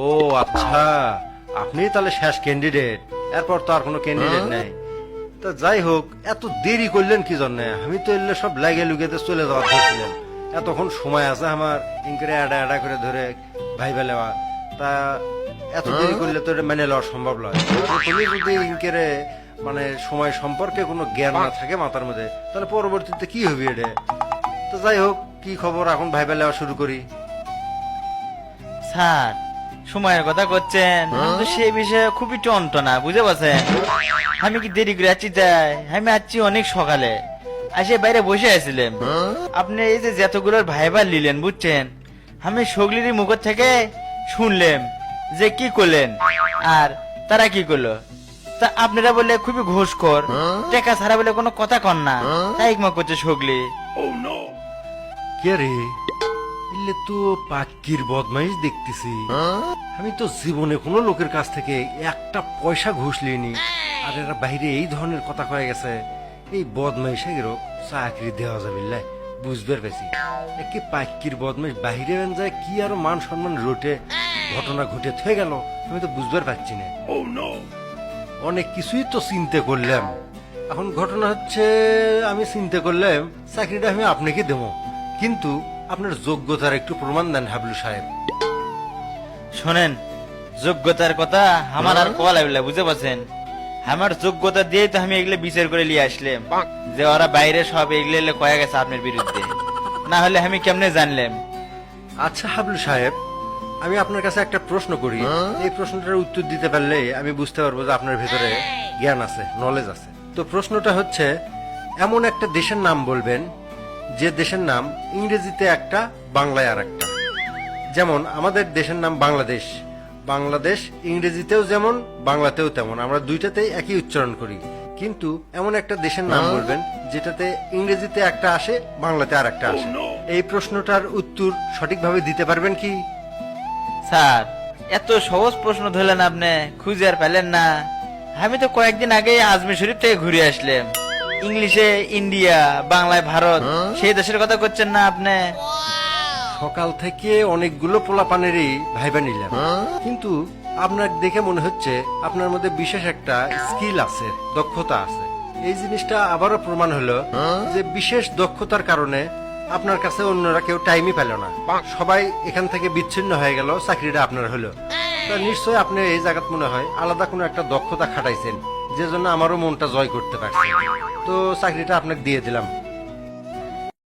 ও আচ্ছা, আপনি তাহলে শেষ ক্যান্ডিডেট, এরপর তো আর কোনো ক্যান্ডিডেট নাই। তা যাই হোক, এত দেরি করলেন কি জন্য? আমি তো এলে সব লাগে লুগেতে চলে যাওয়ার ধরছিলাম। এতক্ষণ সময় আছে আমার ইনকরে আডা আডা করে ধরে ভাইবা লেওয়া। তা এত দেরি করলে তো এটা মেনে লওয়া সম্ভব নয়। তুমি যদি ইনকেরে মানে সময় সম্পর্কে কোনো জ্ঞান না থাকে মাথার মধ্যে, তাহলে পরবর্তীতে কি হবে এটা? তো যাই হোক, কি খবর, এখন ভাইবা লেওয়া শুরু করি। স্যার, সময়ের কথা করছেন, আমি তো সেই বিষয়ে খুবই টনটনা, বুঝে পাচ্ছেন? আমি কি দেরি করে যাচ্ছি তাই? আমি আসছি অনেক সকালে, আসে বাইরে বসে আছিলাম। আপনি এই যে যতগুলোর ভাইবার নিলেন, বুঝছেন, আমি সগলির মুখ থেকে শুনলাম যে কি করলেন আর তারা কি করলো। তা আপনারা বলে খুবই ঘুষখোর, টাকা ছাড়া বলে কোনো কথা কন না, তাই মা করছে সগলি। কে রে? এলে তো পাক্কির বদমাইশ দেখতেছি। আমি তো জীবনে কোনো লোকের কাছ থেকে একটা পয়সা ঘুষ লিনি, আর এরা বাইরে এই ধরনের কথা কয়ে গেছে। এই বদমাইশেরও চাকরি দেওয়া যাবে লাই, বুঝবার পেছি। একে পাক্কির বদমাইশ বাহিরে যায় কি আর মান সম্মান রোটে ঘটনা ঘটে থয়ে গেল, আমি তো বুঝবার পারছি না। অনেক কিছুই তো চিন্তা করলাম, এখন ঘটনা হচ্ছে আমি চিন্তা করলাম চাকরিটা আমি আপনাকে দেবো, কিন্তু আপনার যোগ্যতার একটু প্রমাণ দেন হাবলু সাহেব। শোনেন, যোগ্যতার কথা আমার আর কল আইলা, বুঝতে পারছেন? আমার যোগ্যতা দিয়ে তো আমি এগুলো বিচার করে নিয়ে আসলাম যে ওরা বাইরে সব এগুলো কয়ে গেছে আপনার বিরুদ্ধে, না হলে আমি কেমনে জানলাম? আচ্ছা হাবলু সাহেব, আমি আপনার কাছে একটা প্রশ্ন করি, এই প্রশ্নটার উত্তর দিতে পারলে আমি বুঝতে পারবো যে আপনার ভিতরে জ্ঞান আছে, নলেজ আছে। তো প্রশ্নটা হচ্ছে, এমন একটা দেশের নাম বলবেন যে দেশের নাম ইংরেজিতে একটা, বাংলায় আর একটা। যেমন আমাদের দেশের নাম বাংলাদেশ, বাংলাদেশ ইংরেজিতেও যেমন বাংলাতেও তেমন, আমরা দুইটাতেই একই উচ্চারণ করি। কিন্তু এমন একটা দেশের নাম বলবেন যেটাতে ইংরেজিতে একটা আসে, বাংলাতে আর একটা আসে। এই প্রশ্নটার উত্তর সঠিকভাবে দিতে পারবেন কি? স্যার, এত সহজ প্রশ্ন ধরলেন আপনি, খুঁজে আর পেলেন না? আমি তো কয়েকদিন আগে আজমির শরীফ থেকে ঘুরে আসলাম। ইংলিশে ইন্ডিয়া, বাংলায় ভারত, সেই দেশের কথা করছেন না আপনি? সকাল থেকে অনেকগুলো পোলাপানেরই ভাইবা নিলাম, কিন্তু আপনার দেখে মনে হচ্ছে আপনার মধ্যে বিশেষ একটা স্কিল আছে, দক্ষতা আছে। এই জিনিসটা আবারও প্রমাণ হলো যে বিশেষ দক্ষতার কারণে আপনার কাছে অন্যরা কেউ টাইমই পেল না, সবাই এখান থেকে বিচ্ছিন্ন হয়ে গেল, চাকরিটা আপনার হলো। তা নিশ্চয়ই আপনি এই জায়গাত মনে হয় আলাদা কোনো একটা দক্ষতা খাটাইছেন, যে জন্য আমারও মনটা জয় করতে পারছে। তো চাকরিটা আপনাকে দিয়ে দিলাম,